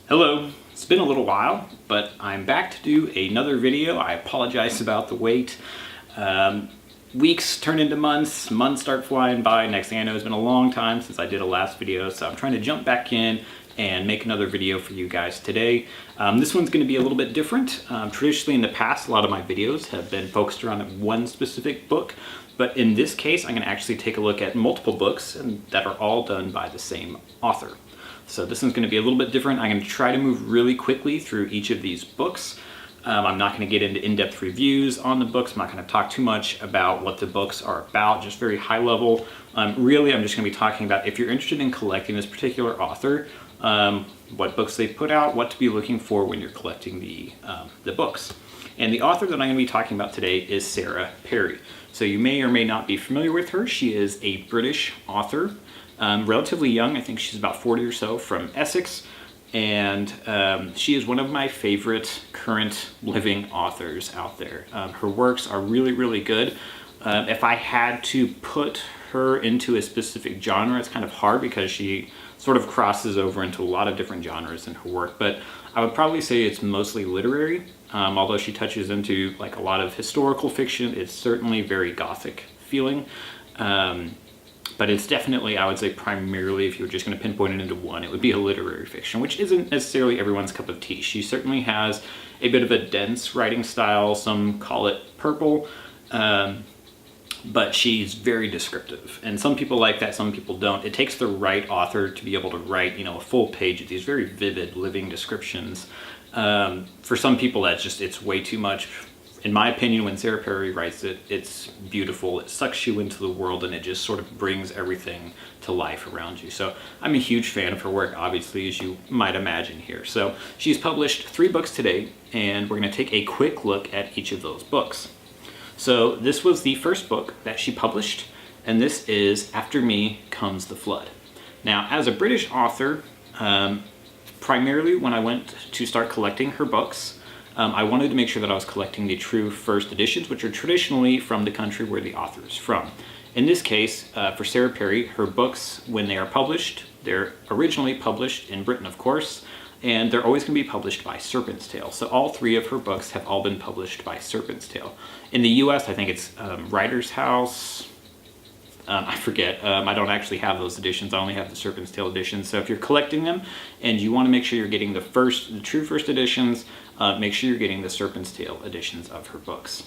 Hello, it's been a little while, but I'm back to do another video. I apologize about the wait. Weeks turn into months, months start flying by. Next thing I know, it's been a long time since I did a last video, so I'm trying to jump back in and make another video for you guys today. This one's going to be a little bit different. Traditionally in the past, a lot of my videos have been focused around one specific book, but in this case, I'm going to actually take a look at multiple books that are all done by the same author. So this one's going to be a little bit different. I'm going to try to move really quickly through each of these books. I'm not going to get into in-depth reviews on the books. I'm not going to talk too much about what the books are about, just very high level. Really, I'm just going to be talking about if you're interested in collecting this particular author, what books they put out, what to be looking for when you're collecting the books. And the author that I'm going to be talking about today is Sarah Perry. So you may or may not be familiar with her. She is a British author. Relatively young, I think she's about 40 or so, from Essex, and she is one of my favorite current living authors out there. Her works are really, really good. If I had to put her into a specific genre, it's kind of hard because she sort of crosses over into a lot of different genres in her work, but I would probably say it's mostly literary. Although she touches into like a lot of historical fiction, it's certainly very gothic feeling. But it's definitely, I would say, primarily, if you were just going to pinpoint it into one, it would be a literary fiction, which isn't necessarily everyone's cup of tea. She certainly has a bit of a dense writing style. Some call it purple, but she's very descriptive. And some people like that, some people don't. It takes the right author to be able to write, a full page of these very vivid, living descriptions. For some people, it's way too much. In my opinion, when Sarah Perry writes it, it's beautiful. It sucks you into the world and it just sort of brings everything to life around you. So I'm a huge fan of her work, obviously, as you might imagine here. So she's published 3 books today, and we're going to take a quick look at each of those books. So this was the first book that she published, and this is After Me Comes the Flood. Now, as a British author, primarily when I went to start collecting her books, I wanted to make sure that I was collecting the true first editions, which are traditionally from the country where the author is from. In this case, for Sarah Perry, her books, when they are published, they're originally published in Britain, of course, and they're always going to be published by Serpents Tail. So all 3 of her books have all been published by Serpents Tail. In the US, I think it's Writer's House. I forget. I don't actually have those editions. I only have the Serpents Tail editions. So if you're collecting them and you want to make sure you're getting the true first editions, make sure you're getting the Serpents Tail editions of her books.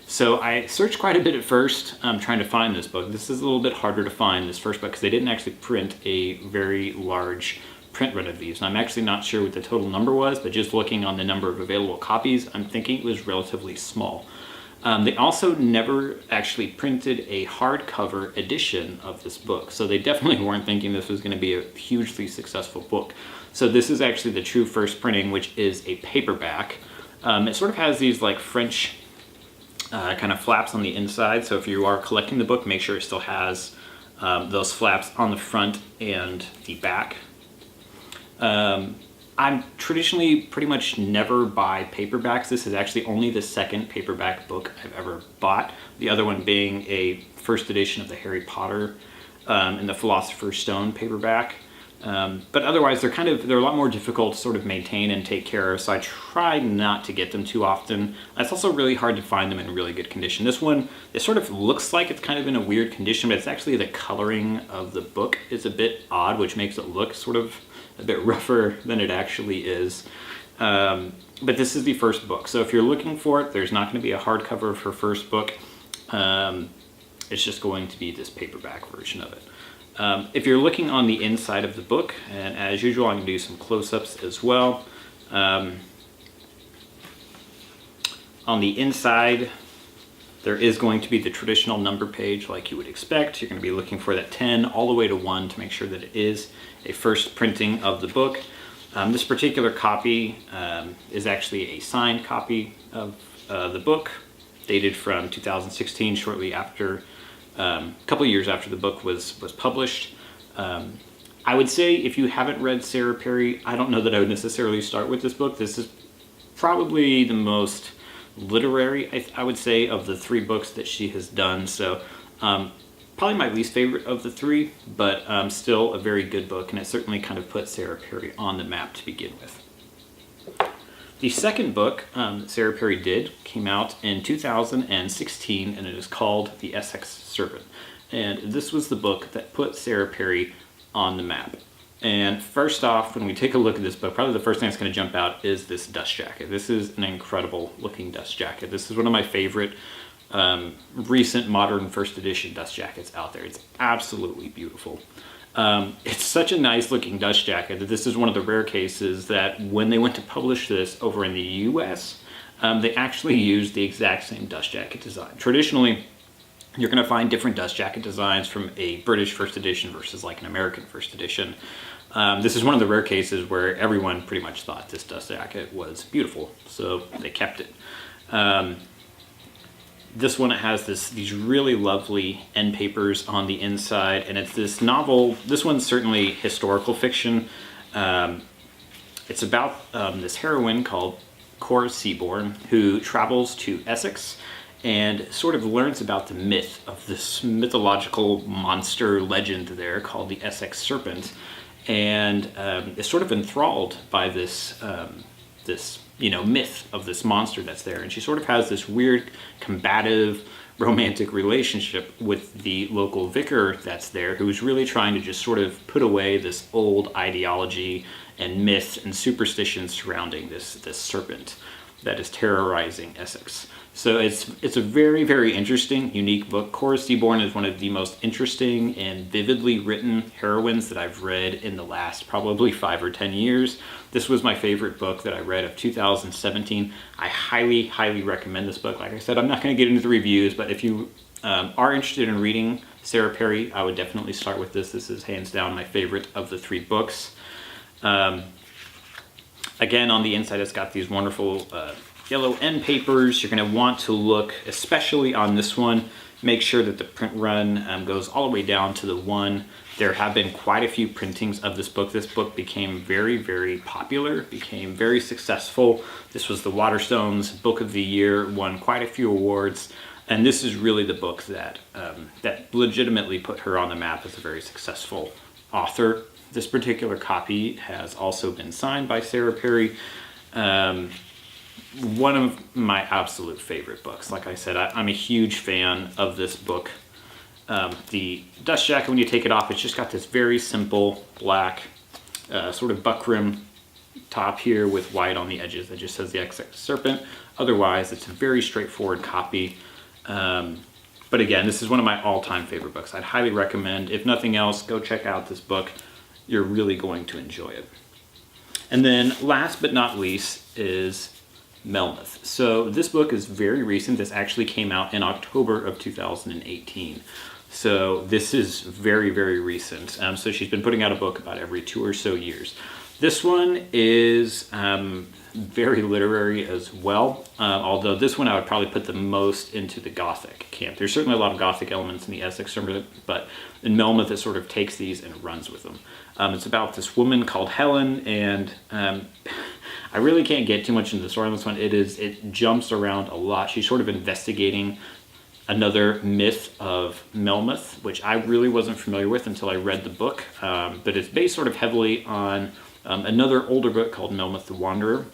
So I searched quite a bit at first trying to find this book. This is a little bit harder to find, this first book, because they didn't actually print a very large print run of these. And I'm actually not sure what the total number was, but just looking on the number of available copies, I'm thinking it was relatively small. They also never actually printed a hardcover edition of this book, so they definitely weren't thinking this was going to be a hugely successful book. So this is actually the true first printing, which is a paperback. It sort of has these like French kind of flaps on the inside, so if you are collecting the book, make sure it still has those flaps on the front and the back. I'm traditionally pretty much never buy paperbacks. This is actually only the second paperback book I've ever bought. The other one being a first edition of the Harry Potter and the Philosopher's Stone paperback. But otherwise, they're a lot more difficult to sort of maintain and take care of, so I try not to get them too often. It's also really hard to find them in really good condition. This one, it sort of looks like it's kind of in a weird condition, but it's actually the coloring of the book is a bit odd, which makes it look sort of a bit rougher than it actually is. But this is the first book, so if you're looking for it, there's not going to be a hardcover of her first book. It's just going to be this paperback version of it. If you're looking on the inside of the book, and as usual, I'm going to do some close-ups as well. On the inside, there is going to be the traditional number page like you would expect. You're going to be looking for that 10 all the way to 1 to make sure that it is a first printing of the book. This particular copy is actually a signed copy of the book, dated from 2016, shortly after, a couple years after the book was published. I would say if you haven't read Sarah Perry, I don't know that I would necessarily start with this book. This is probably the most literary, I would say, of the 3 books that she has done. So Probably my least favorite of the three, but still a very good book, and it certainly kind of put Sarah Perry on the map to begin with. The second book that Sarah Perry did came out in 2016, and it is called The Essex Serpent. And this was the book that put Sarah Perry on the map. And first off, when we take a look at this book, probably the first thing that's going to jump out is this dust jacket. This is an incredible looking dust jacket. This is one of my favorite recent modern first edition dust jackets out there. It's absolutely beautiful. It's such a nice looking dust jacket that this is one of the rare cases that when they went to publish this over in the US, they actually used the exact same dust jacket design. Traditionally, you're going to find different dust jacket designs from a British first edition versus like an American first edition. This is one of the rare cases where everyone pretty much thought this dust jacket was beautiful, so they kept it. This one has these really lovely end papers on the inside, and it's this novel. This one's certainly historical fiction. It's about this heroine called Cora Seaborn who travels to Essex and sort of learns about the myth of this mythological monster legend there called the Essex Serpent, and is sort of enthralled by this myth of this monster that's there. And she sort of has this weird combative romantic relationship with the local vicar that's there, who's really trying to just sort of put away this old ideology and myth and superstition surrounding this serpent that is terrorizing Essex. So it's a very, very interesting, unique book. Cora Seaborn is one of the most interesting and vividly written heroines that I've read in the last probably 5 or 10 years. This was my favorite book that I read of 2017. I highly, highly recommend this book. Like I said, I'm not going to get into the reviews, but if you are interested in reading Sarah Perry, I would definitely start with this. This is hands down my favorite of the 3 books. Again, on the inside, it's got these wonderful yellow end papers. You're going to want to look, especially on this one, make sure that the print run goes all the way down to the 1. There have been quite a few printings of this book. This book became very, very popular, became very successful. This was the Waterstones Book of the Year, won quite a few awards, and this is really the book that that legitimately put her on the map as a very successful author. This particular copy has also been signed by Sarah Perry. One of my absolute favorite books. Like I said, I'm a huge fan of this book. The dust jacket, when you take it off, it's just got this very simple black sort of buckram top here with white on the edges that just says the Essex Serpent. Otherwise, it's a very straightforward copy. But again, this is one of my all-time favorite books. I'd highly recommend, if nothing else, go check out this book. You're really going to enjoy it. And then last but not least is Melmoth. So this book is very recent. This actually came out in October of 2018. So this is very, very recent. So she's been putting out a book about every 2 or so years. This one is very literary as well, although this one I would probably put the most into the Gothic camp. There's certainly a lot of Gothic elements in the Essex Serpent, but in Melmoth it sort of takes these and runs with them. It's about this woman called Helen, and I really can't get too much into the story on this one. It jumps around a lot. She's sort of investigating another myth of Melmoth, which I really wasn't familiar with until I read the book, but it's based sort of heavily on another older book called Melmoth the Wanderer,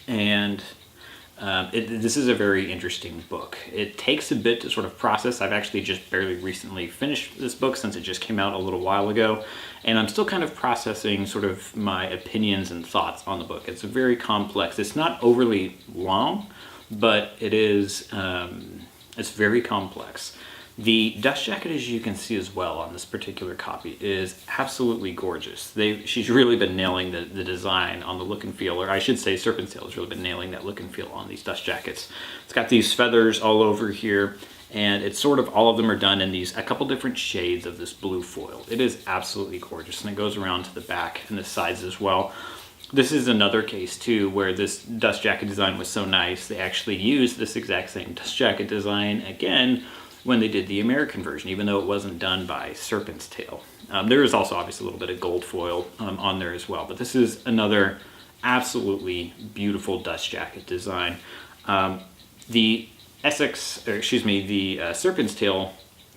and this is a very interesting book. It takes a bit to sort of process. I've actually just barely recently finished this book since it just came out a little while ago, and I'm still kind of processing sort of my opinions and thoughts on the book. It's very complex. It's not overly long, but it is it's very complex. The dust jacket, as you can see as well on this particular copy, is absolutely gorgeous. She's really been nailing the design on the look and feel, or I should say Serpents Tail has really been nailing that look and feel on these dust jackets. It's got these feathers all over here, and it's sort of, all of them are done in a couple different shades of this blue foil. It is absolutely gorgeous, and it goes around to the back and the sides as well. This is another case too where this dust jacket design was so nice, they actually used this exact same dust jacket design again when they did the American version, even though it wasn't done by Serpents Tail. There is also obviously a little bit of gold foil on there as well, but this is another absolutely beautiful dust jacket design. The Serpents Tail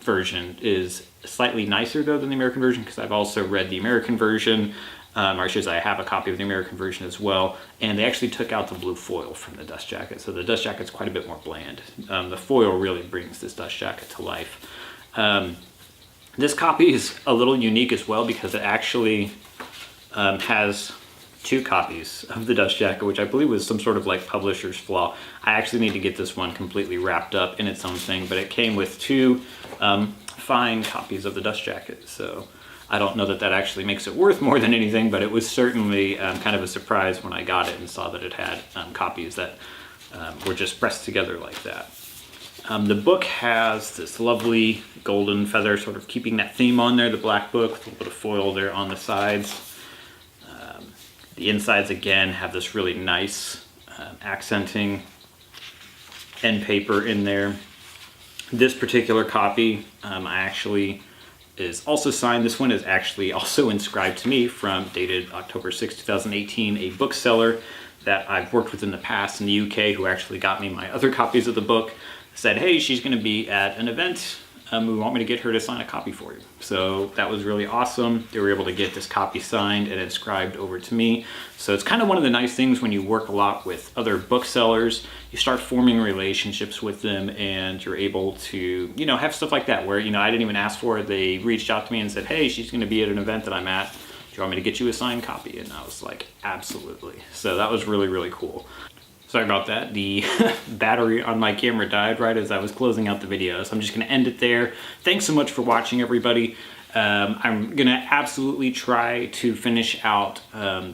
version is slightly nicer though than the American version, because I've also read the American version, or I should say I have a copy of the American version as well, and they actually took out the blue foil from the dust jacket, so the dust jacket's quite a bit more bland. The foil really brings this dust jacket to life. This copy is a little unique as well because it actually has 2 copies of the dust jacket, which I believe was some sort of like publisher's flaw. I actually need to get this one completely wrapped up in its own thing, but it came with 2 fine copies of the dust jacket, so I don't know that that actually makes it worth more than anything, but it was certainly kind of a surprise when I got it and saw that it had copies that were just pressed together like that. The book has this lovely golden feather, sort of keeping that theme on there, the black book with a little bit of foil there on the sides. The insides again have this really nice accenting end paper in there. This particular copy is also signed. This one is actually also inscribed to me from dated October 6, 2018, a bookseller that I've worked with in the past in the UK who actually got me my other copies of the book, said, hey, she's going to be at an event. We want me to get her to sign a copy for you. So that was really awesome. They were able to get this copy signed and inscribed over to me. So it's kind of one of the nice things when you work a lot with other booksellers. You start forming relationships with them and you're able to, have stuff like that where, I didn't even ask for it. They reached out to me and said, hey, she's going to be at an event that I'm at. Do you want me to get you a signed copy? And I was like, absolutely. So that was really, really cool. Sorry about that. The battery on my camera died right as I was closing out the video, so I'm just going to end it there. Thanks so much for watching, everybody. I'm going to absolutely try to finish out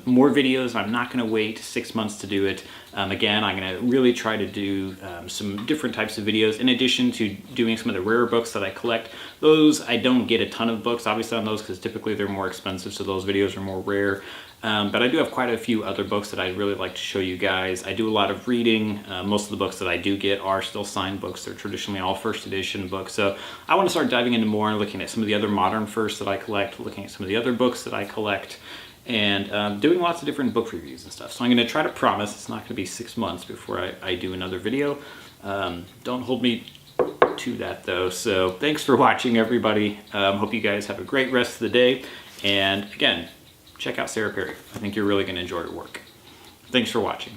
more videos. I'm not going to wait 6 months to do it. Again, I'm going to really try to do some different types of videos in addition to doing some of the rarer books that I collect. Those, I don't get a ton of books, obviously, on those because typically they're more expensive, so those videos are more rare. But I do have quite a few other books that I'd really like to show you guys. I do a lot of reading. Most of the books that I do get are still signed books. They're traditionally all first edition books. So I want to start diving into more and looking at some of the other modern firsts that I collect, looking at some of the other books that I collect, and doing lots of different book reviews and stuff. So I'm going to try to promise it's not going to be 6 months before I do another video. Don't hold me to that though. So thanks for watching, everybody. Hope you guys have a great rest of the day. And again, check out Sarah Perry. I think you're really going to enjoy her work. Thanks for watching.